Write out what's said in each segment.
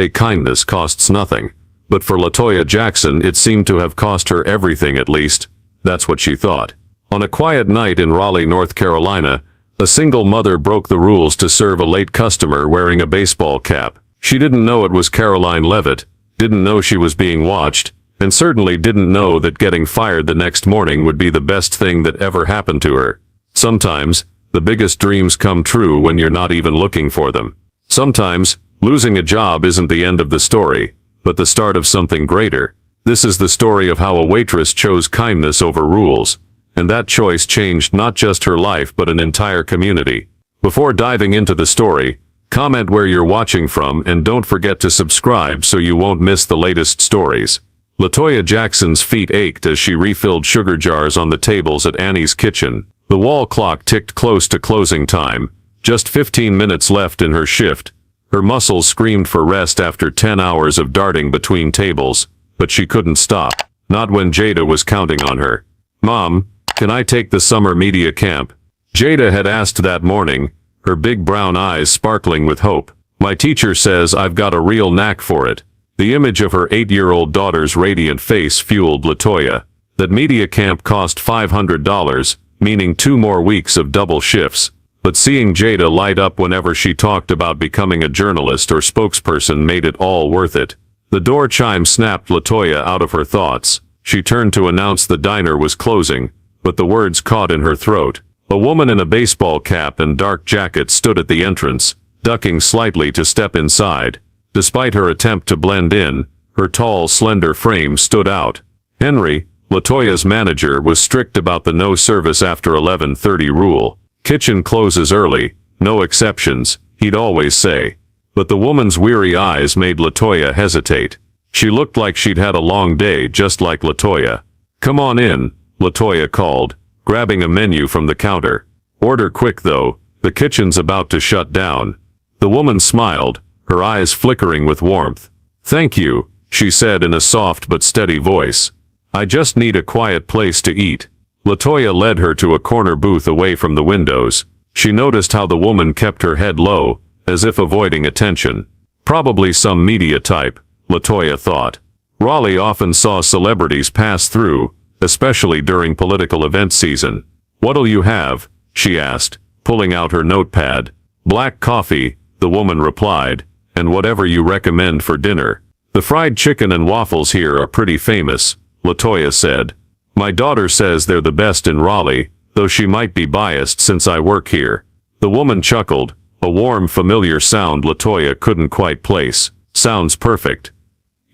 A kindness costs nothing. But for LaToya Jackson it seemed to have cost her everything, at least. That's what she thought. On a quiet night in Raleigh, North Carolina, a single mother broke the rules to serve a late customer wearing a baseball cap. She didn't know it was Karoline Leavitt, didn't know she was being watched, and certainly didn't know that getting fired the next morning would be the best thing that ever happened to her. Sometimes, the biggest dreams come true when you're not even looking for them. Sometimes, losing a job isn't the end of the story, but the start of something greater. This is the story of how a waitress chose kindness over rules, and that choice changed not just her life but an entire community. Before diving into the story, comment where you're watching from and don't forget to subscribe so you won't miss the latest stories. LaToya Jackson's feet ached as she refilled sugar jars on the tables at Annie's kitchen. The wall clock ticked close to closing time, just 15 minutes left in her shift. Her muscles screamed for rest after 10 hours of darting between tables, but she couldn't stop. Not when Jada was counting on her. "Mom, can I take the summer media camp?" Jada had asked that morning, her big brown eyes sparkling with hope. "My teacher says I've got a real knack for it." The image of her 8-year-old daughter's radiant face fueled LaToya. That media camp cost $500, meaning 2 more weeks of double shifts. But seeing Jada light up whenever she talked about becoming a journalist or spokesperson made it all worth it. The door chime snapped LaToya out of her thoughts. She turned to announce the diner was closing, but the words caught in her throat. A woman in a baseball cap and dark jacket stood at the entrance, ducking slightly to step inside. Despite her attempt to blend in, her tall, slender frame stood out. Henry, LaToya's manager, was strict about the no service after 11:30 rule. "Kitchen closes early, no exceptions," he'd always say. But the woman's weary eyes made LaToya hesitate. She looked like she'd had a long day, just like LaToya. "Come on in," LaToya called, grabbing a menu from the counter. "Order quick though, the kitchen's about to shut down." The woman smiled, her eyes flickering with warmth. "Thank you," she said in a soft but steady voice. "I just need a quiet place to eat." LaToya led her to a corner booth away from the windows. She noticed how the woman kept her head low, as if avoiding attention. Probably some media type, LaToya thought. Raleigh often saw celebrities pass through, especially during political event season. "What'll you have?" she asked, pulling out her notepad. "Black coffee," the woman replied, "and whatever you recommend for dinner." "The fried chicken and waffles here are pretty famous," LaToya said. "My daughter says they're the best in Raleigh, though she might be biased since I work here." The woman chuckled, a warm, familiar sound LaToya couldn't quite place. "Sounds perfect."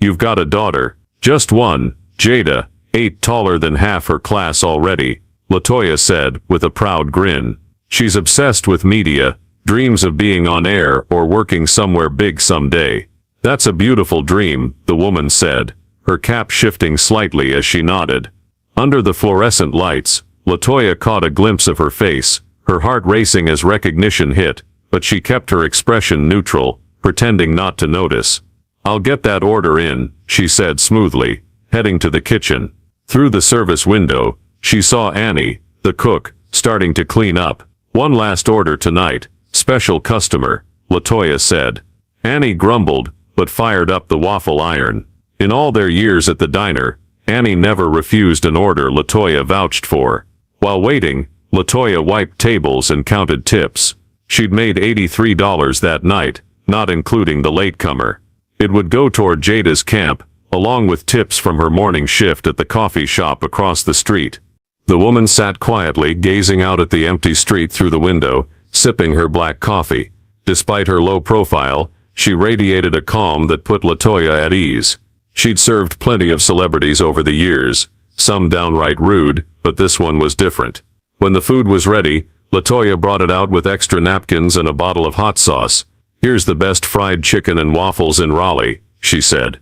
"You've got a daughter?" "Just one, Jada, 8, taller than half her class already," LaToya said, with a proud grin. "She's obsessed with media, dreams of being on air or working somewhere big someday." "That's a beautiful dream," the woman said, her cap shifting slightly as she nodded. Under the fluorescent lights, LaToya caught a glimpse of her face, her heart racing as recognition hit, but she kept her expression neutral, pretending not to notice. "I'll get that order in," she said smoothly, heading to the kitchen. Through the service window, she saw Annie, the cook, starting to clean up. "One last order tonight, special customer," LaToya said. Annie grumbled, but fired up the waffle iron. In all their years at the diner, Annie never refused an order LaToya vouched for. While waiting, LaToya wiped tables and counted tips. She'd made $83 that night, not including the latecomer. It would go toward Jada's camp, along with tips from her morning shift at the coffee shop across the street. The woman sat quietly, gazing out at the empty street through the window, sipping her black coffee. Despite her low profile, she radiated a calm that put LaToya at ease. She'd served plenty of celebrities over the years, some downright rude, but this one was different. When the food was ready, LaToya brought it out with extra napkins and a bottle of hot sauce. "Here's the best fried chicken and waffles in Raleigh," she said.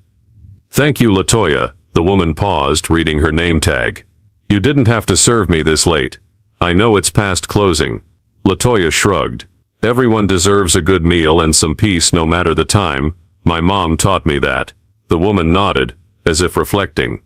"Thank you, LaToya." The woman paused, reading her name tag. "You didn't have to serve me this late. I know it's past closing." LaToya shrugged. "Everyone deserves a good meal and some peace no matter the time. My mom taught me that." The woman nodded, as if reflecting.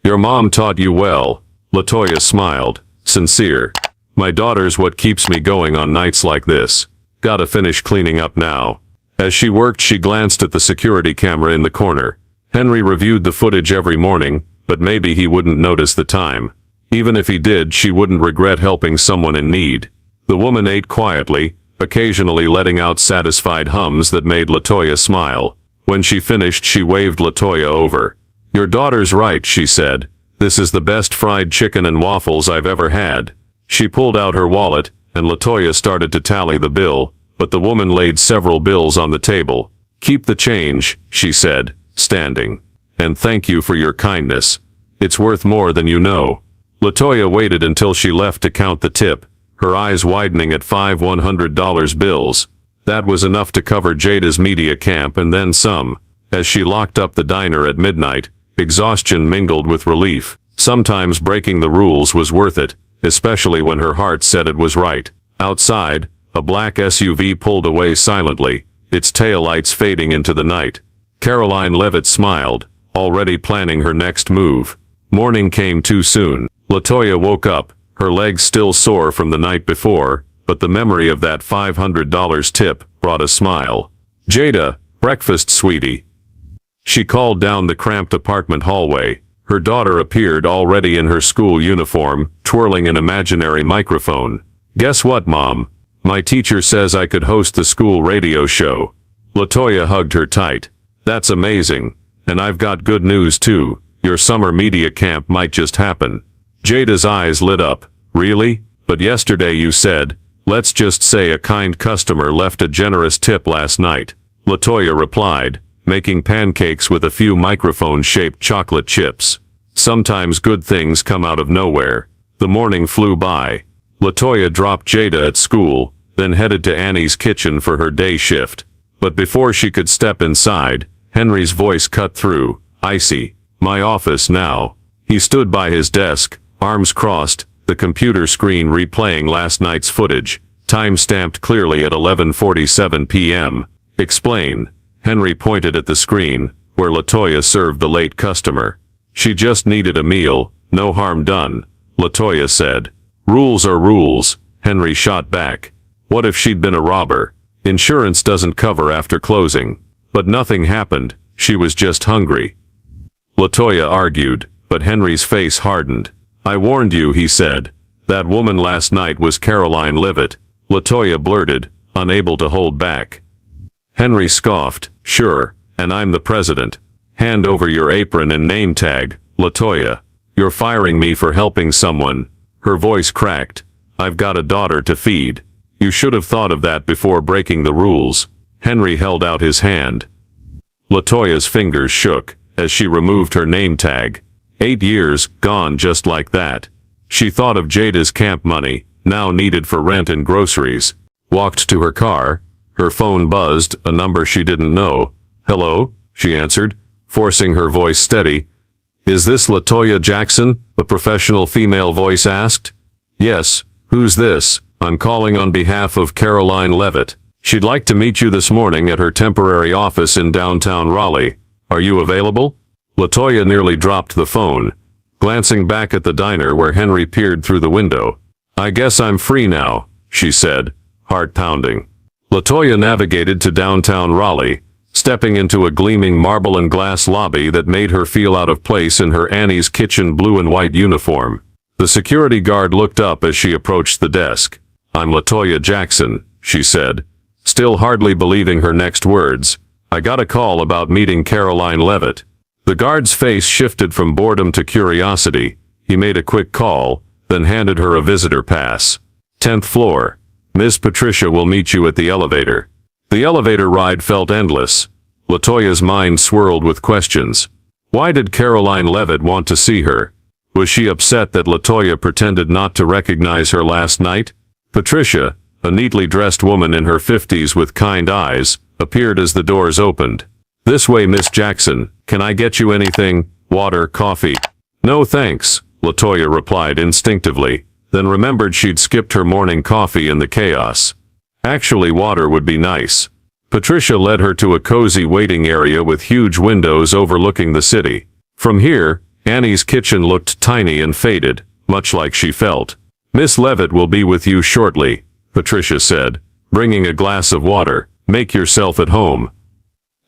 "Your mom taught you well." LaToya smiled, sincere. "My daughter's what keeps me going on nights like this. Gotta finish cleaning up now." As she worked, she glanced at the security camera in the corner. Henry reviewed the footage every morning, but maybe he wouldn't notice the time. Even if he did, she wouldn't regret helping someone in need. The woman ate quietly, occasionally letting out satisfied hums that made LaToya smile. When she finished, she waved LaToya over. "Your daughter's right," she said. "This is the best fried chicken and waffles I've ever had." She pulled out her wallet, and LaToya started to tally the bill, but the woman laid several bills on the table. "Keep the change," she said, standing. "And thank you for your kindness. It's worth more than you know." LaToya waited until she left to count the tip, her eyes widening at 5 $100 bills. That was enough to cover Jada's media camp and then some. As she locked up the diner at midnight, exhaustion mingled with relief. Sometimes breaking the rules was worth it, especially when her heart said it was right. Outside, a black SUV pulled away silently, its taillights fading into the night. Karoline Leavitt smiled, already planning her next move. Morning came too soon. LaToya woke up, her legs still sore from the night before, but the memory of that $500 tip brought a smile. "Jada, breakfast, sweetie." She called down the cramped apartment hallway. Her daughter appeared already in her school uniform, twirling an imaginary microphone. "Guess what, Mom? My teacher says I could host the school radio show." LaToya hugged her tight. "That's amazing. And I've got good news too. Your summer media camp might just happen." Jada's eyes lit up. "Really? But yesterday you said," "Let's just say a kind customer left a generous tip last night," LaToya replied, making pancakes with a few microphone-shaped chocolate chips. Sometimes good things come out of nowhere. The morning flew by. LaToya dropped Jada at school, then headed to Annie's kitchen for her day shift. But before she could step inside, Henry's voice cut through. "Icy, my office now." He stood by his desk, arms crossed, the computer screen replaying last night's footage, time-stamped clearly at 11:47 p.m. "Explain." Henry pointed at the screen, where LaToya served the late customer. "She just needed a meal, no harm done," LaToya said. "Rules are rules," Henry shot back. What if she'd been a robber? Insurance doesn't cover after closing. But nothing happened, she was just hungry. LaToya argued, but Henry's face hardened. "I warned you," he said. "That woman last night was Karoline Leavitt," LaToya blurted, unable to hold back. Henry scoffed. "Sure, and I'm the president. Hand over your apron and name tag, LaToya. You're firing me for helping someone." Her voice cracked. "I've got a daughter to feed. You should have thought of that before breaking the rules." Henry held out his hand. LaToya's fingers shook as she removed her name tag. 8 years, gone just like that. She thought of Jada's camp money, now needed for rent and groceries. Walked to her car. Her phone buzzed, a number she didn't know. "Hello?" she answered, forcing her voice steady. "Is this LaToya Jackson?" a professional female voice asked. "Yes. Who's this?" "I'm calling on behalf of Karoline Leavitt. She'd like to meet you this morning at her temporary office in downtown Raleigh. Are you available?" LaToya nearly dropped the phone, glancing back at the diner where Henry peered through the window. "I guess I'm free now," she said, heart pounding. LaToya navigated to downtown Raleigh, stepping into a gleaming marble and glass lobby that made her feel out of place in her Annie's Kitchen blue and white uniform. The security guard looked up as she approached the desk. "I'm LaToya Jackson," she said, still hardly believing her next words. "I got a call about meeting Karoline Leavitt." The guard's face shifted from boredom to curiosity. He made a quick call, then handed her a visitor pass. 10th floor. "Miss Patricia will meet you at the elevator." The elevator ride felt endless. LaToya's mind swirled with questions. Why did Karoline Leavitt want to see her? Was she upset that LaToya pretended not to recognize her last night? Patricia, a neatly dressed woman in her 50s with kind eyes, appeared as the doors opened. "This way, Miss Jackson. Can I get you anything? Water, coffee?" "No thanks," LaToya replied instinctively, then remembered she'd skipped her morning coffee in the chaos. Actually, water would be nice. Patricia led her to a cozy waiting area with huge windows overlooking the city. From here, Annie's kitchen looked tiny and faded, much like she felt. "Miss Leavitt will be with you shortly," Patricia said, bringing a glass of water. Make yourself at home.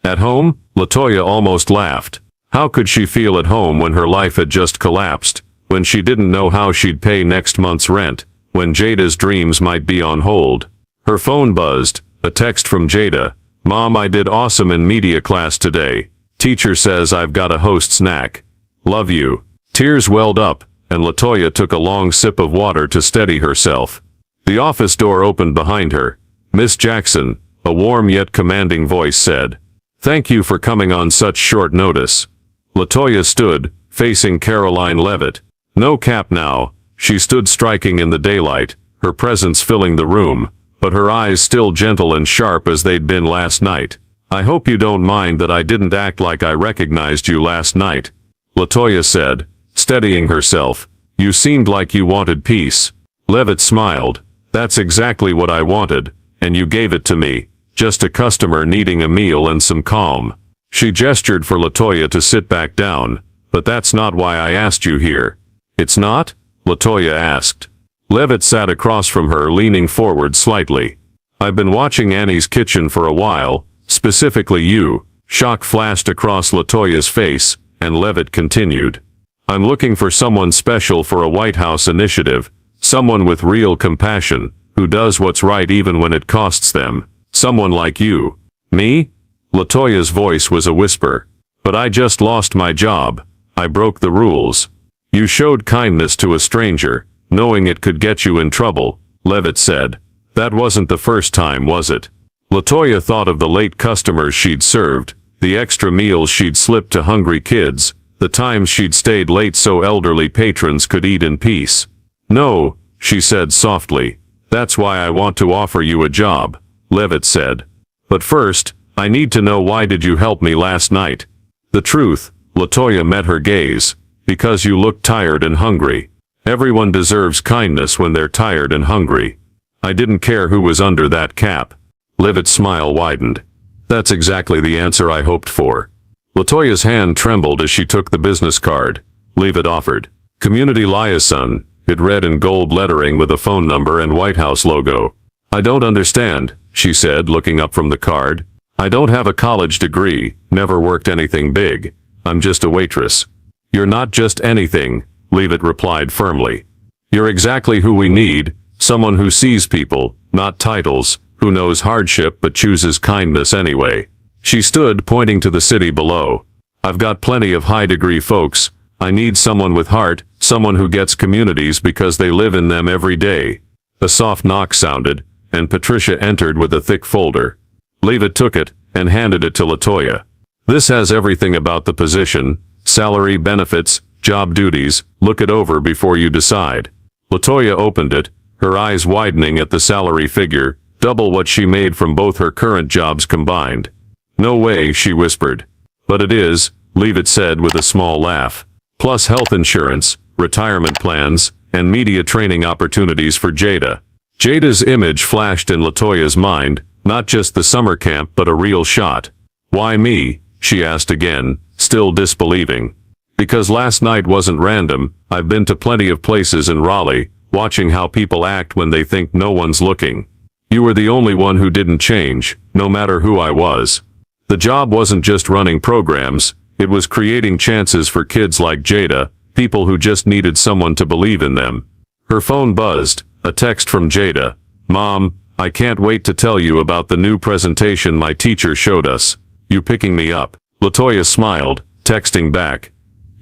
At home? Latoya almost laughed. How could she feel at home when her life had just collapsed, when she didn't know how she'd pay next month's rent, when Jada's dreams might be on hold? Her phone buzzed, a text from Jada. Mom, I did awesome in media class today. Teacher says I've got a host's knack. Love you. Tears welled up, and Latoya took a long sip of water to steady herself. The office door opened behind her. Miss Jackson, a warm yet commanding voice said. Thank you for coming on such short notice. Latoya stood, facing Karoline Leavitt. No cap now. She stood striking in the daylight, her presence filling the room, but her eyes still gentle and sharp as they'd been last night. I hope you don't mind that I didn't act like I recognized you last night, Latoya said, steadying herself. You seemed like you wanted peace. Leavitt smiled. That's exactly what I wanted, and you gave it to me. Just a customer needing a meal and some calm. She gestured for Latoya to sit back down. But that's not why I asked you here. It's not? Latoya asked. Leavitt sat across from her, leaning forward slightly. I've been watching Annie's Kitchen for a while, specifically you. Shock flashed across Latoya's face, and Leavitt continued. I'm looking for someone special for a White House initiative, someone with real compassion, who does what's right even when it costs them. Someone like you. Me? Latoya's voice was a whisper. But I just lost my job. I broke the rules. You showed kindness to a stranger, knowing it could get you in trouble, Leavitt said. That wasn't the first time, was it? Latoya thought of the late customers she'd served, the extra meals she'd slipped to hungry kids, the times she'd stayed late so elderly patrons could eat in peace. No, she said softly. That's why I want to offer you a job, Leavitt said. But first, I need to know, why did you help me last night? The truth, Latoya met her gaze. Because you looked tired and hungry. Everyone deserves kindness when they're tired and hungry. I didn't care who was under that cap. Leavitt's smile widened. That's exactly the answer I hoped for. Latoya's hand trembled as she took the business card. Leavitt offered. Community Liaison. It read in gold lettering with a phone number and White House logo. I don't understand, she said, looking up from the card. I don't have a college degree, never worked anything big. I'm just a waitress. You're not just anything, Leavitt replied firmly. You're exactly who we need, someone who sees people, not titles, who knows hardship but chooses kindness anyway. She stood, pointing to the city below. I've got plenty of high-degree folks. I need someone with heart, someone who gets communities because they live in them every day. A soft knock sounded, and Patricia entered with a thick folder. Leavitt took it, and handed it to Latoya. This has everything about the position. Salary, benefits, job duties. Look it over before you decide. Latoya opened it, her eyes widening at the salary figure, double what she made from both her current jobs combined. No way, she whispered. But it is, Leavitt said with a small laugh. Plus health insurance, retirement plans, and media training opportunities for Jada. Jada's image flashed in Latoya's mind, not just the summer camp but a real shot. Why me? She asked again, still disbelieving. Because last night wasn't random. I've been to plenty of places in Raleigh, watching how people act when they think no one's looking. You were the only one who didn't change, no matter who I was. The job wasn't just running programs, it was creating chances for kids like Jada, people who just needed someone to believe in them. Her phone buzzed, a text from Jada. Mom, I can't wait to tell you about the new presentation my teacher showed us. You picking me up? Latoya smiled, texting back.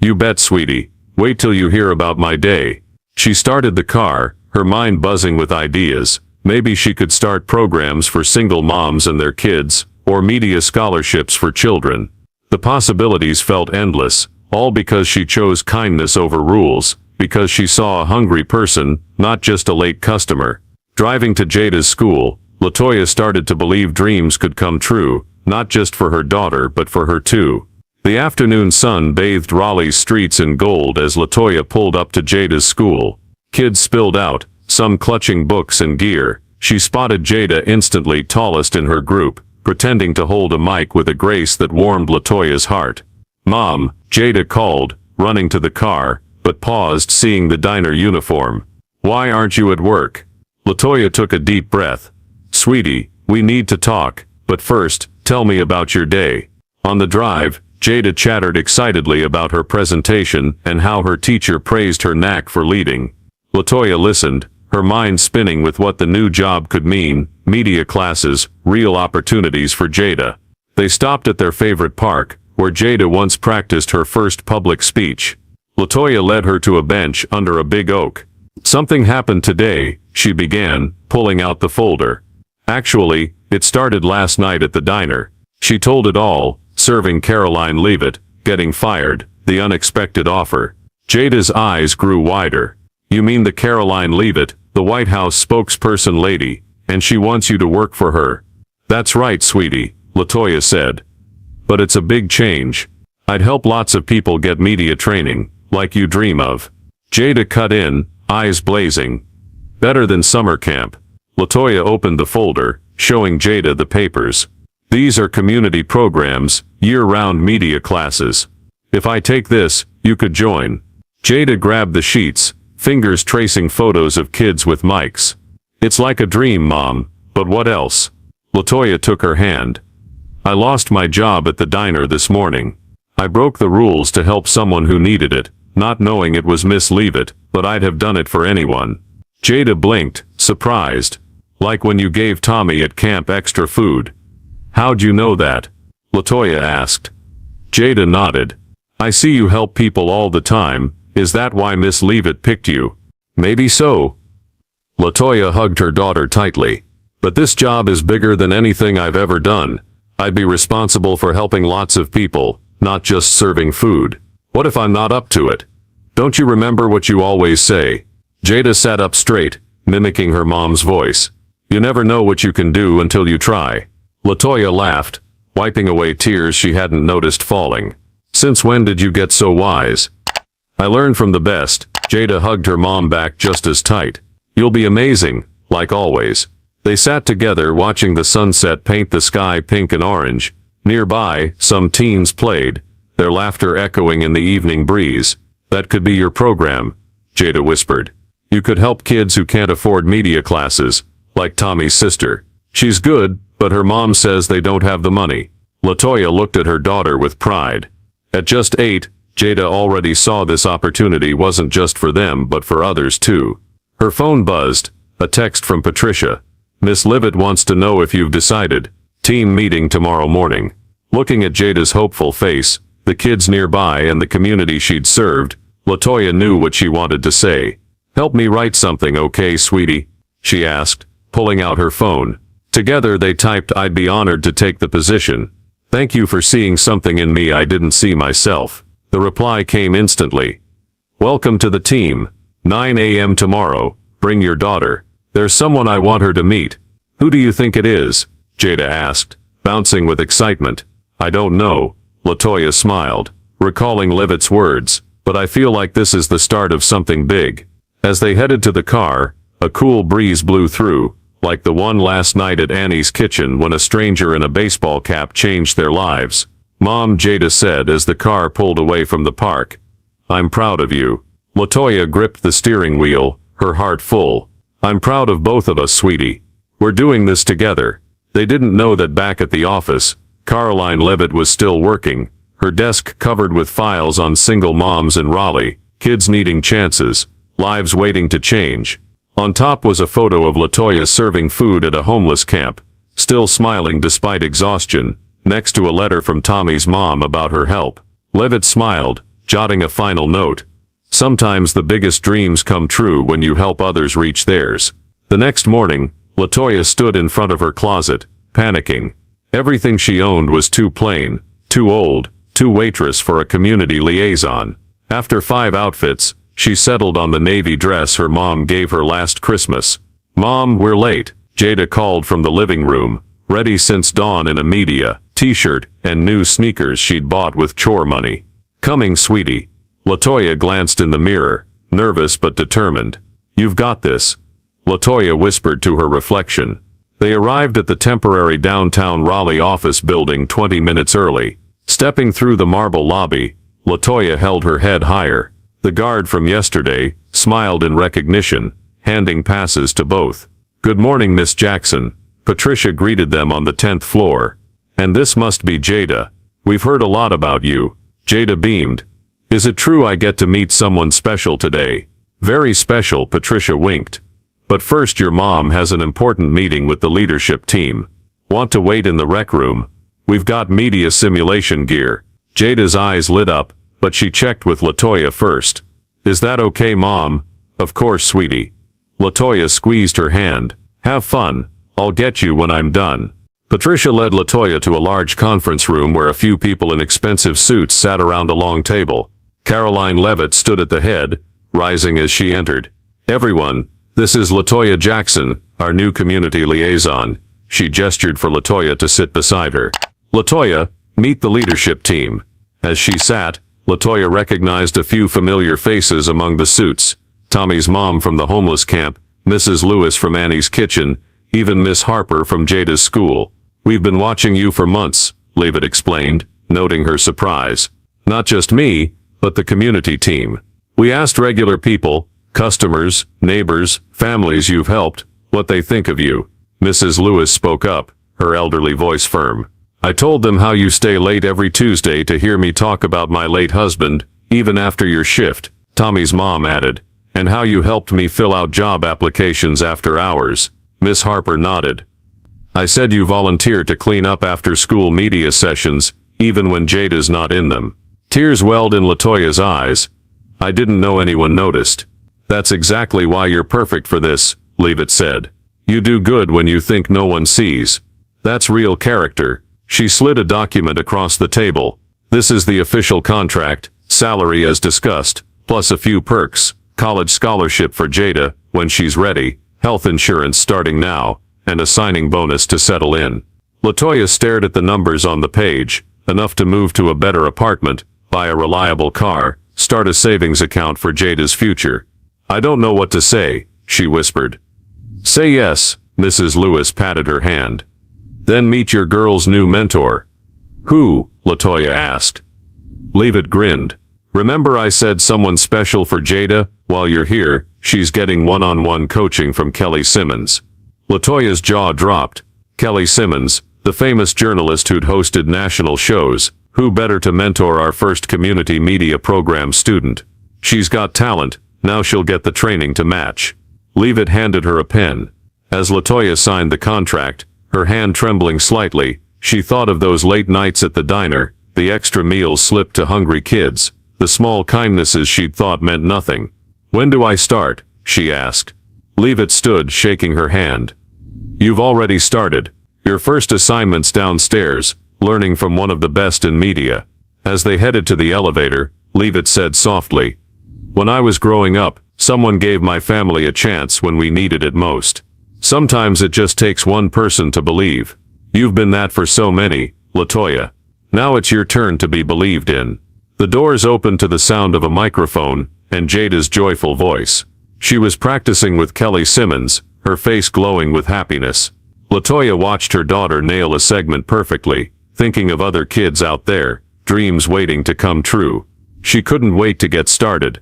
You bet, sweetie. Wait till you hear about my day. She started the car, her mind buzzing with ideas. Maybe she could start programs for single moms and their kids, or media scholarships for children. The possibilities felt endless, all because she chose kindness over rules, because she saw a hungry person, not just a late customer. Driving to Jada's school, Latoya started to believe dreams could come true, not just for her daughter but for her too. The afternoon sun bathed Raleigh's streets in gold as Latoya pulled up to Jada's school. Kids spilled out, some clutching books and gear. She spotted Jada, instantly tallest in her group, pretending to hold a mic with a grace that warmed Latoya's heart. Mom, Jada called, running to the car, but paused seeing the diner uniform. Why aren't you at work? Latoya took a deep breath. Sweetie, we need to talk, But first, tell me about your day. On the drive, Jada chattered excitedly about her presentation and how her teacher praised her knack for leading. LaToya listened, her mind spinning with what the new job could mean: media classes, real opportunities for Jada. They stopped at their favorite park, where Jada once practiced her first public speech. LaToya led her to a bench under a big oak. "Something happened today," she began, pulling out the folder. "Actually, it started last night at the diner." She told it all, serving Karoline Leavitt, getting fired, the unexpected offer. Jada's eyes grew wider. "You mean the Karoline Leavitt, the White House spokesperson lady, and she wants you to work for her?" "That's right, sweetie," LaToya said. "But it's a big change. I'd help lots of people get media training, like you dream of." Jada cut in, eyes blazing. "Better than summer camp." LaToya opened the folder, showing Jada the papers. "These are community programs, year-round media classes. If I take this, you could join." Jada grabbed the sheets, fingers tracing photos of kids with mics. "It's like a dream, Mom, but what else?" LaToya took her hand. "I lost my job at the diner this morning. I broke the rules to help someone who needed it, not knowing it was Miss Leavitt, but I'd have done it for anyone." Jada blinked, surprised. "Like when you gave Tommy at camp extra food." "How'd you know that?" LaToya asked. Jada nodded. "I see you help people all the time. Is that why Miss Leavitt picked you?" "Maybe so." LaToya hugged her daughter tightly. "But this job is bigger than anything I've ever done. I'd be responsible for helping lots of people, not just serving food. What if I'm not up to it? Don't you remember what you always say?" Jada sat up straight, mimicking her mom's voice. "You never know what you can do until you try." LaToya laughed, wiping away tears she hadn't noticed falling. "Since when did you get so wise?" "I learned from the best." Jada hugged her mom back just as tight. "You'll be amazing, like always." They sat together watching the sunset paint the sky pink and orange. Nearby, some teens played, their laughter echoing in the evening breeze. "That could be your program," Jada whispered. "You could help kids who can't afford media classes, like Tommy's sister. She's good, but her mom says they don't have the money." LaToya looked at her daughter with pride. At just 8, Jada already saw this opportunity wasn't just for them but for others too. Her phone buzzed, a text from Patricia. "Miss Leavitt wants to know if you've decided. Team meeting tomorrow morning." Looking at Jada's hopeful face, the kids nearby and the community she'd served, LaToya knew what she wanted to say. "Help me write something, okay, sweetie?" she asked, pulling out her phone. Together they typed, "I'd be honored to take the position. Thank you for seeing something in me I didn't see myself." The reply came instantly. "Welcome to the team. 9 a.m. tomorrow. Bring your daughter. There's someone I want her to meet." "Who do you think it is?" Jada asked, bouncing with excitement. "I don't know." LaToya smiled, recalling Leavitt's words, "but I feel like this is the start of something big." As they headed to the car, a cool breeze blew through, like the one last night at Annie's kitchen when a stranger in a baseball cap changed their lives. "Mom," Jada said as the car pulled away from the park. "I'm proud of you." LaToya gripped the steering wheel, her heart full. "I'm proud of both of us, sweetie. We're doing this together." They didn't know that back at the office, Karoline Leavitt was still working, her desk covered with files on single moms in Raleigh, kids needing chances, lives waiting to change. On top was a photo of LaToya serving food at a homeless camp, still smiling despite exhaustion, next to a letter from Tommy's mom about her help. Leavitt smiled, jotting a final note. "Sometimes the biggest dreams come true when you help others reach theirs." The next morning, LaToya stood in front of her closet, panicking. Everything she owned was too plain, too old, too waitress for a community liaison. After 5 outfits, she settled on the navy dress her mom gave her last Christmas. "Mom, we're late," Jada called from the living room, ready since dawn in a media t-shirt and new sneakers she'd bought with chore money. "Coming, sweetie." LaToya glanced in the mirror, nervous but determined. "You've got this," LaToya whispered to her reflection. They arrived at the temporary downtown Raleigh office building 20 minutes early. Stepping through the marble lobby, LaToya held her head higher. The guard from yesterday smiled in recognition, handing passes to both. "Good morning, Miss Jackson," Patricia greeted them on the 10th floor. "And this must be Jada. We've heard a lot about you." Jada beamed. "Is it true I get to meet someone special today?" "Very special," Patricia winked. "But first your mom has an important meeting with the leadership team. Want to wait in the rec room? We've got media simulation gear." Jada's eyes lit up, but she checked with LaToya first. "Is that okay, Mom?" "Of course, sweetie." LaToya squeezed her hand. "Have fun. I'll get you when I'm done." Patricia led LaToya to a large conference room where a few people in expensive suits sat around a long table. Karoline Leavitt stood at the head, rising as she entered. "Everyone, this is LaToya Jackson, our new community liaison." She gestured for LaToya to sit beside her. "LaToya, meet the leadership team." As she sat, LaToya recognized a few familiar faces among the suits. Tommy's mom from the homeless camp, Mrs. Lewis from Annie's kitchen, even Miss Harper from Jada's school. "We've been watching you for months," Leavitt explained, noting her surprise. "Not just me, but the community team. We asked regular people, customers, neighbors, families you've helped, what they think of you." Mrs. Lewis spoke up, her elderly voice firm. "I told them how you stay late every Tuesday to hear me talk about my late husband, even after your shift," Tommy's mom added, "and how you helped me fill out job applications after hours." Miss Harper nodded. "I said you volunteer to clean up after school media sessions, even when Jada's not in them." Tears welled in LaToya's eyes. "I didn't know anyone noticed." "That's exactly why you're perfect for this," Leavitt said. "You do good when you think no one sees. That's real character." She slid a document across the table. "This is the official contract, salary as discussed, plus a few perks, college scholarship for Jada, when she's ready, health insurance starting now, and a signing bonus to settle in." LaToya stared at the numbers on the page, enough to move to a better apartment, buy a reliable car, start a savings account for Jada's future. "I don't know what to say," she whispered. "Say yes," Mrs. Lewis patted her hand. "Then meet your girl's new mentor." "Who?" LaToya asked. Leavitt grinned. "Remember I said someone special for Jada? While you're here, she's getting one-on-one coaching from Kelly Simmons." LaToya's jaw dropped. Kelly Simmons, the famous journalist who'd hosted national shows, who better to mentor our first community media program student? "She's got talent, now she'll get the training to match." Leavitt handed her a pen. As LaToya signed the contract, her hand trembling slightly, she thought of those late nights at the diner, the extra meals slipped to hungry kids, the small kindnesses she'd thought meant nothing. "When do I start?" she asked. Leavitt stood, shaking her hand. "You've already started. Your first assignment's downstairs, learning from one of the best in media." As they headed to the elevator, Leavitt said softly, "When I was growing up, someone gave my family a chance when we needed it most. Sometimes it just takes one person to believe. You've been that for so many, LaToya. Now it's your turn to be believed in." The doors opened to the sound of a microphone, and Jada's joyful voice. She was practicing with Kelly Simmons, her face glowing with happiness. LaToya watched her daughter nail a segment perfectly, thinking of other kids out there, dreams waiting to come true. She couldn't wait to get started.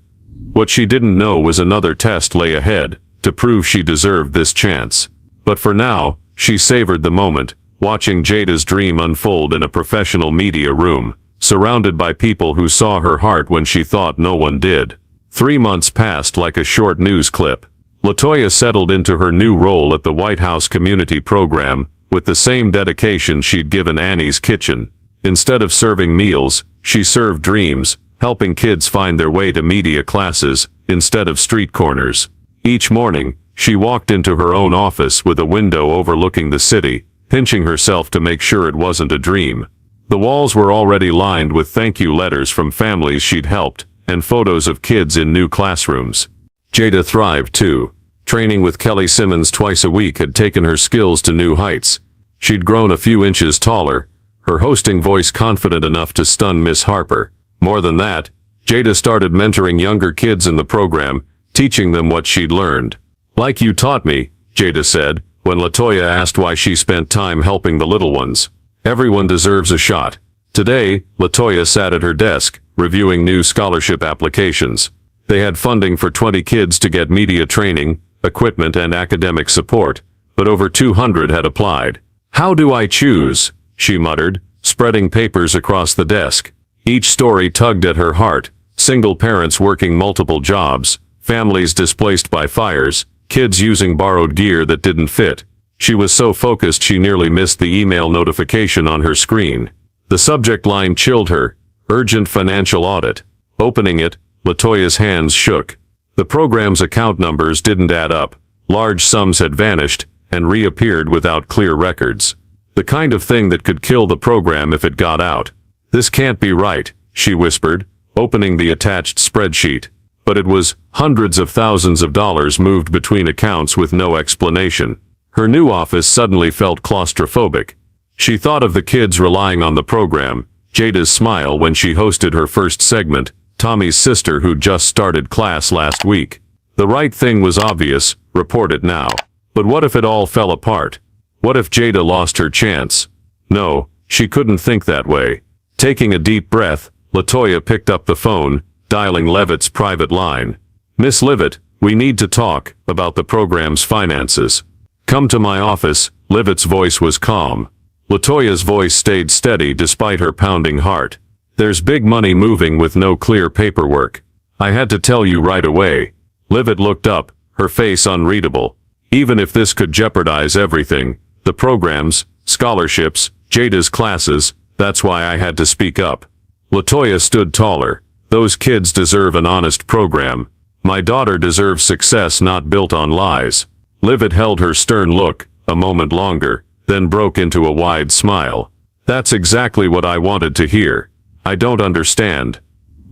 What she didn't know was another test lay ahead, to prove she deserved this chance. But for now, she savored the moment, watching Jada's dream unfold in a professional media room, surrounded by people who saw her heart when she thought no one did. 3 months passed like a short news clip. LaToya settled into her new role at the White House Community Program, with the same dedication she'd given Annie's kitchen. Instead of serving meals, she served dreams, helping kids find their way to media classes, instead of street corners. Each morning, she walked into her own office with a window overlooking the city, pinching herself to make sure it wasn't a dream. The walls were already lined with thank you letters from families she'd helped, and photos of kids in new classrooms. Jada thrived too. Training with Kelly Simmons twice a week had taken her skills to new heights. She'd grown a few inches taller, her hosting voice confident enough to stun Miss Harper. More than that, Jada started mentoring younger kids in the program, teaching them what she'd learned. "Like you taught me," Jada said, when LaToya asked why she spent time helping the little ones. "Everyone deserves a shot." Today, LaToya sat at her desk, reviewing new scholarship applications. They had funding for 20 kids to get media training, equipment and academic support, but over 200 had applied. "How do I choose?" she muttered, spreading papers across the desk. Each story tugged at her heart: single parents working multiple jobs, families displaced by fires, kids using borrowed gear that didn't fit. She was so focused she nearly missed the email notification on her screen. The subject line chilled her: urgent financial audit. Opening it, LaToya's hands shook. The program's account numbers didn't add up. Large sums had vanished and reappeared without clear records. The kind of thing that could kill the program if it got out. "This can't be right," she whispered, opening the attached spreadsheet. But it was hundreds of thousands of dollars moved between accounts with no explanation. Her new office suddenly felt claustrophobic. She thought of the kids relying on the program, Jada's smile when she hosted her first segment, Tommy's sister who'd just started class last week. The right thing was obvious: report it now. But what if it all fell apart? What if Jada lost her chance? No, she couldn't think that way. Taking a deep breath, LaToya picked up the phone, dialing Leavitt's private line. "Miss Leavitt, we need to talk about the program's finances." "Come to my office." Leavitt's voice was calm. LaToya's voice stayed steady despite her pounding heart. "There's big money moving with no clear paperwork. I had to tell you right away." Leavitt looked up, her face unreadable. "Even if this could jeopardize everything, the programs, scholarships, Jada's classes, that's why I had to speak up." LaToya stood taller. "Those kids deserve an honest program. My daughter deserves success not built on lies." Leavitt held her stern look a moment longer, then broke into a wide smile. "That's exactly what I wanted to hear." "I don't understand,"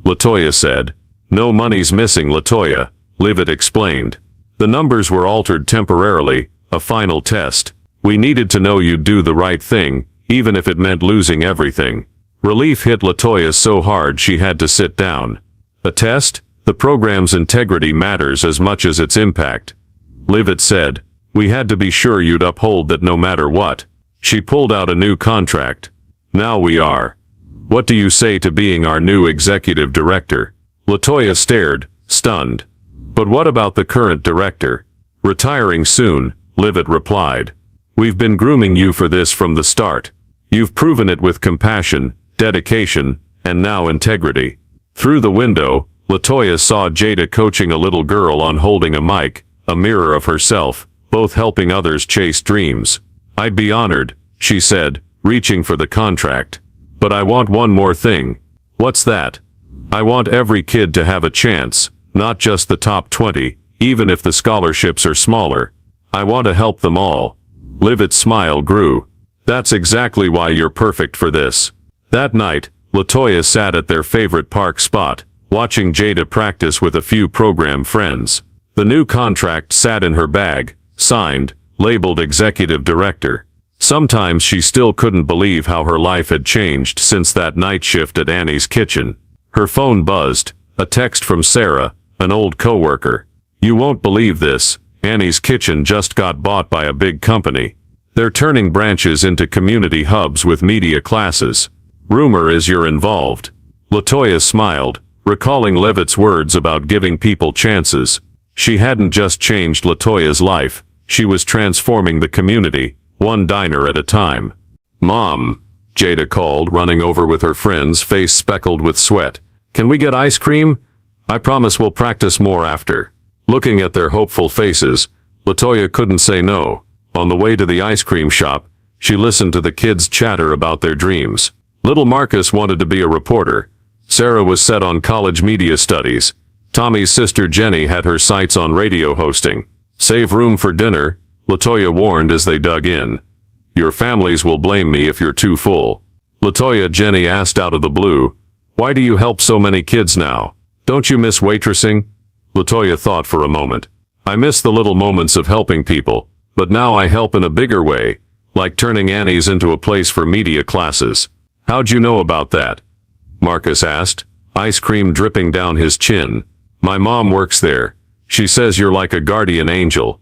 LaToya said. "No money's missing, LaToya," Leavitt explained. "The numbers were altered temporarily, a final test. We needed to know you'd do the right thing, even if it meant losing everything." Relief hit LaToya so hard she had to sit down. "A test? The program's integrity matters as much as its impact," Leavitt said. "We had to be sure you'd uphold that no matter what." She pulled out a new contract. "Now we are. What do you say to being our new executive director?" LaToya stared, stunned. "But what about the current director?" "Retiring soon," Leavitt replied. "We've been grooming you for this from the start. You've proven it with compassion, dedication, and now integrity." Through the window, LaToya saw Jada coaching a little girl on holding a mic, a mirror of herself, both helping others chase dreams. "I'd be honored," she said, reaching for the contract. "But I want one more thing." "What's that?" "I want every kid to have a chance, not just the top 20, even if the scholarships are smaller. I want to help them all." Leavitt's smile grew. "That's exactly why you're perfect for this." That night, LaToya sat at their favorite park spot, watching Jada practice with a few program friends. The new contract sat in her bag, signed, labeled Executive Director. Sometimes she still couldn't believe how her life had changed since that night shift at Annie's kitchen. Her phone buzzed, a text from Sarah, an old coworker. "You won't believe this, Annie's kitchen just got bought by a big company. They're turning branches into community hubs with media classes. Rumor is you're involved." LaToya smiled, recalling Leavitt's words about giving people chances. She hadn't just changed LaToya's life, she was transforming the community, one diner at a time. "Mom," Jada called, running over with her friends, face speckled with sweat. "Can we get ice cream? I promise we'll practice more after." Looking at their hopeful faces, LaToya couldn't say no. On the way to the ice cream shop, she listened to the kids chatter about their dreams. Little Marcus wanted to be a reporter. Sarah was set on college media studies. Tommy's sister Jenny had her sights on radio hosting. "Save room for dinner," LaToya warned as they dug in. "Your families will blame me if you're too full." "LaToya," Jenny asked out of the blue, "why do you help so many kids now? Don't you miss waitressing?" LaToya thought for a moment. "I miss the little moments of helping people, but now I help in a bigger way, like turning Annie's into a place for media classes." "How'd you know about that?" Marcus asked, ice cream dripping down his chin. "My mom works there. She says you're like a guardian angel."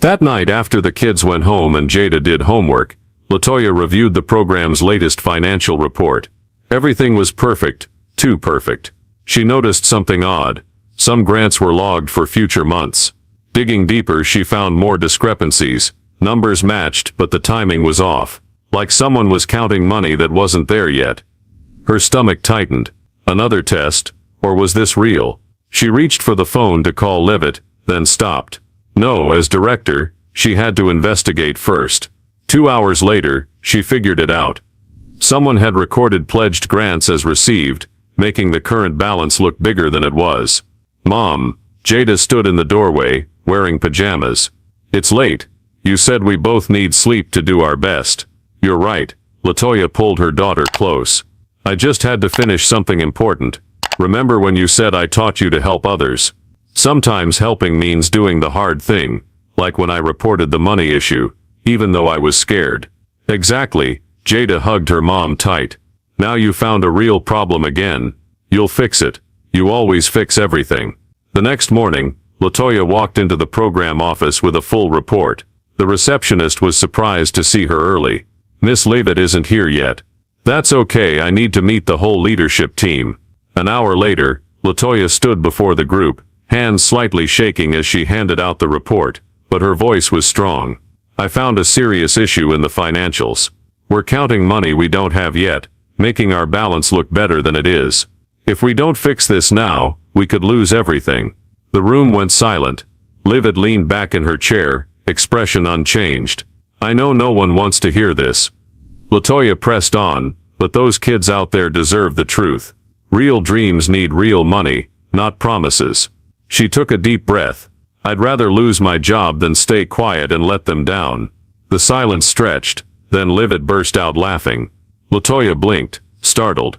That night, after the kids went home and Jada did homework, LaToya reviewed the program's latest financial report. Everything was perfect, too perfect. She noticed something odd. Some grants were logged for future months. Digging deeper, she found more discrepancies. Numbers matched, but the timing was off. Like someone was counting money that wasn't there yet. Her stomach tightened. Another test? Or was this real? She reached for the phone to call Leavitt, then stopped. No, as director, she had to investigate first. 2 hours later, she figured it out. Someone had recorded pledged grants as received, making the current balance look bigger than it was. Mom, Jada stood in the doorway, wearing pajamas. It's late. You said we both need sleep to do our best. You're right. LaToya pulled her daughter close. I just had to finish something important. Remember when you said I taught you to help others? Sometimes helping means doing the hard thing, like when I reported the money issue, even though I was scared. Exactly. Jada hugged her mom tight. Now you found a real problem again. You'll fix it. You always fix everything. The next morning, LaToya walked into the program office with a full report. The receptionist was surprised to see her early. Miss Leavitt isn't here yet. That's okay, I need to meet the whole leadership team. An hour later, LaToya stood before the group, hands slightly shaking as she handed out the report, but her voice was strong. I found a serious issue in the financials. We're counting money we don't have yet, making our balance look better than it is. If we don't fix this now, we could lose everything. The room went silent. Leavitt leaned back in her chair, expression unchanged. I know no one wants to hear this. LaToya pressed on, but those kids out there deserve the truth. Real dreams need real money, not promises. She took a deep breath. I'd rather lose my job than stay quiet and let them down. The silence stretched, then Leavitt burst out laughing. LaToya blinked, startled.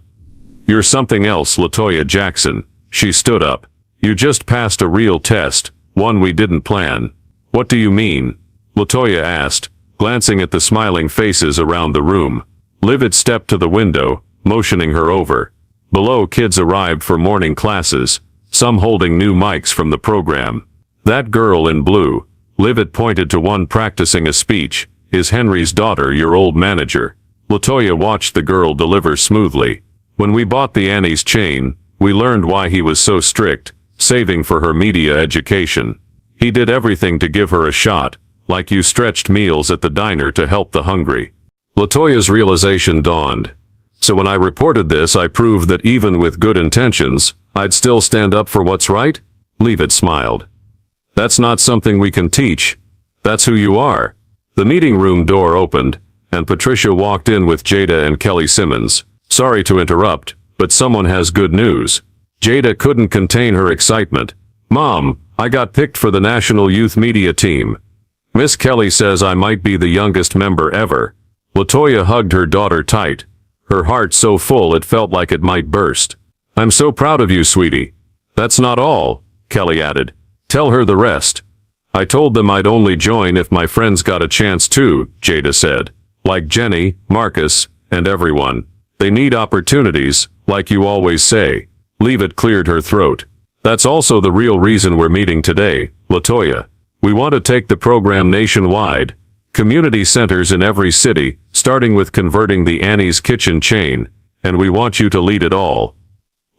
You're something else, LaToya Jackson. She stood up. You just passed a real test, one we didn't plan. What do you mean? LaToya asked, glancing at the smiling faces around the room. Leavitt stepped to the window, motioning her over. Below, kids arrived for morning classes, some holding new mics from the program. That girl in blue, Leavitt pointed to one practicing a speech, is Henry's daughter, your old manager. LaToya watched the girl deliver smoothly. When we bought the Annie's chain, we learned why he was so strict, saving for her media education. He did everything to give her a shot, like you stretched meals at the diner to help the hungry. LaToya's realization dawned. So when I reported this, I proved that even with good intentions, I'd still stand up for what's right? Leavitt smiled. That's not something we can teach. That's who you are. The meeting room door opened, and Patricia walked in with Jada and Kelly Simmons. Sorry to interrupt, but someone has good news. Jada couldn't contain her excitement. Mom, I got picked for the National Youth Media Team. Miss Kelly says I might be the youngest member ever. LaToya hugged her daughter tight, her heart so full it felt like it might burst. I'm so proud of you, sweetie. That's not all, Kelly added. Tell her the rest. I told them I'd only join if my friends got a chance too, Jada said. Like Jenny, Marcus, and everyone. They need opportunities, like you always say. Leavitt cleared her throat. That's also the real reason we're meeting today, LaToya. We want to take the program nationwide. Community centers in every city, starting with converting the Annie's Kitchen chain, and we want you to lead it all.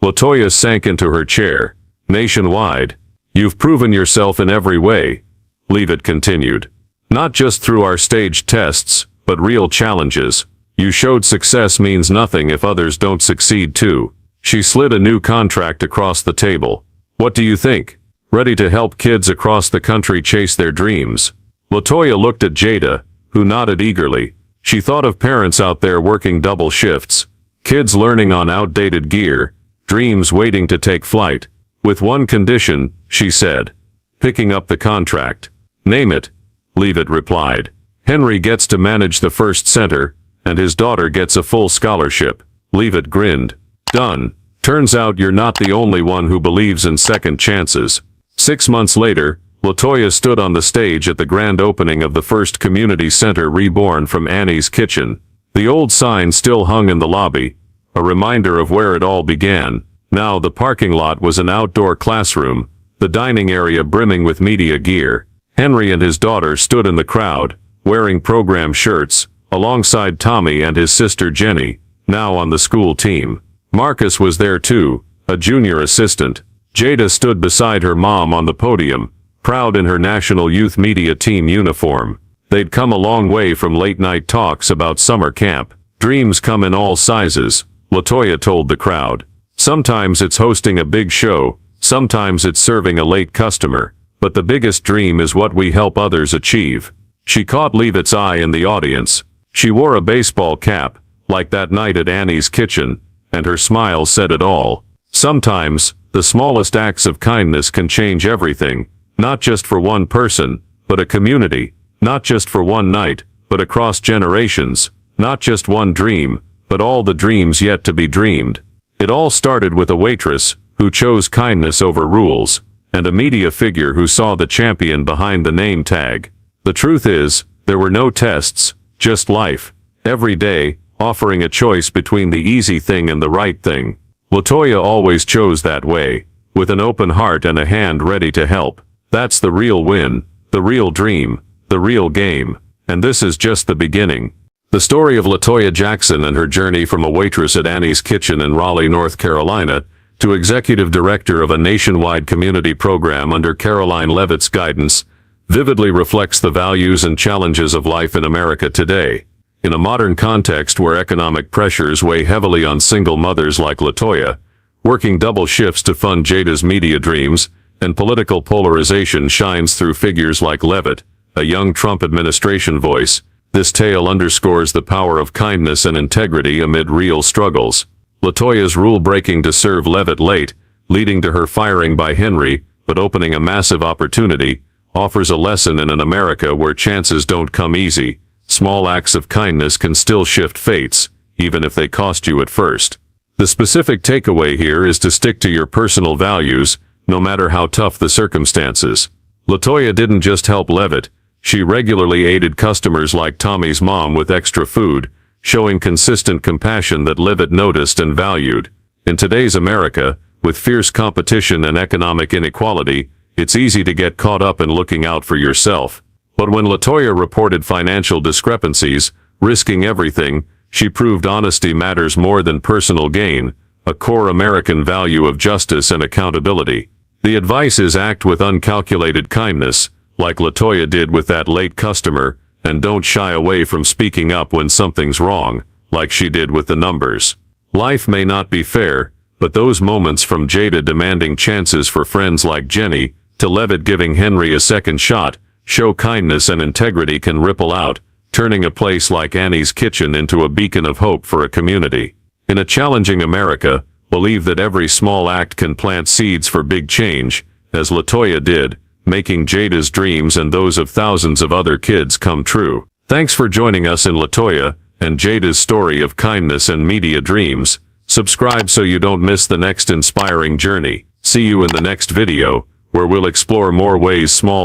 LaToya sank into her chair. Nationwide. You've proven yourself in every way, Leavitt continued. Not just through our staged tests, but real challenges. You showed success means nothing if others don't succeed too. She slid a new contract across the table. What do you think? Ready to help kids across the country chase their dreams? LaToya looked at Jada, who nodded eagerly. She thought of parents out there working double shifts, kids learning on outdated gear, dreams waiting to take flight. With one condition, she said. Picking up the contract. Name it, Leavitt replied. Henry gets to manage the first center, and his daughter gets a full scholarship. Leavitt grinned. Done. Turns out you're not the only one who believes in second chances. 6 months later, LaToya stood on the stage at the grand opening of the first community center reborn from Annie's Kitchen. The old sign still hung in the lobby, a reminder of where it all began. Now the parking lot was an outdoor classroom, the dining area brimming with media gear. Henry and his daughter stood in the crowd, wearing program shirts, alongside Tommy and his sister Jenny, now on the school team. Marcus was there too, a junior assistant. Jada stood beside her mom on the podium, proud in her national youth media team uniform. They'd come a long way from late-night talks about summer camp. Dreams come in all sizes, LaToya told the crowd. Sometimes it's hosting a big show, sometimes it's serving a late customer, but the biggest dream is what we help others achieve. She caught Leavitt's eye in the audience. She wore a baseball cap, like that night at Annie's kitchen, and her smile said it all. Sometimes, the smallest acts of kindness can change everything, not just for one person, but a community, not just for one night, but across generations, not just one dream, but all the dreams yet to be dreamed. It all started with a waitress who chose kindness over rules, and a media figure who saw the champion behind the name tag. The truth is, there were no tests, just life. Every day, offering a choice between the easy thing and the right thing. LaToya always chose that way, with an open heart and a hand ready to help. That's the real win, the real dream, the real game. And this is just the beginning. The story of LaToya Jackson and her journey from a waitress at Annie's Kitchen in Raleigh, North Carolina, to executive director of a nationwide community program under Karoline Leavitt's guidance, vividly reflects the values and challenges of life in America today. In a modern context where economic pressures weigh heavily on single mothers like LaToya, working double shifts to fund Jada's media dreams, and political polarization shines through figures like Leavitt, a young Trump administration voice, this tale underscores the power of kindness and integrity amid real struggles. LaToya's rule-breaking to serve Leavitt late, leading to her firing by Henry, but opening a massive opportunity, offers a lesson in an America where chances don't come easy. Small acts of kindness can still shift fates, even if they cost you at first. The specific takeaway here is to stick to your personal values, no matter how tough the circumstances. LaToya didn't just help Leavitt, she regularly aided customers like Tommy's mom with extra food, showing consistent compassion that Leavitt noticed and valued. In today's America, with fierce competition and economic inequality, it's easy to get caught up in looking out for yourself. But when LaToya reported financial discrepancies, risking everything, she proved honesty matters more than personal gain, a core American value of justice and accountability. The advice is act with uncalculated kindness, like LaToya did with that late customer, and don't shy away from speaking up when something's wrong, like she did with the numbers. Life may not be fair, but those moments from Jada demanding chances for friends like Jenny, to Leavitt giving Henry a second shot, show kindness and integrity can ripple out, turning a place like Annie's Kitchen into a beacon of hope for a community. In a challenging America, believe that every small act can plant seeds for big change, as LaToya did, making Jada's dreams and those of thousands of other kids come true. Thanks for joining us in LaToya and Jada's story of kindness and media dreams. Subscribe so you don't miss the next inspiring journey. See you in the next video, where we'll explore more ways small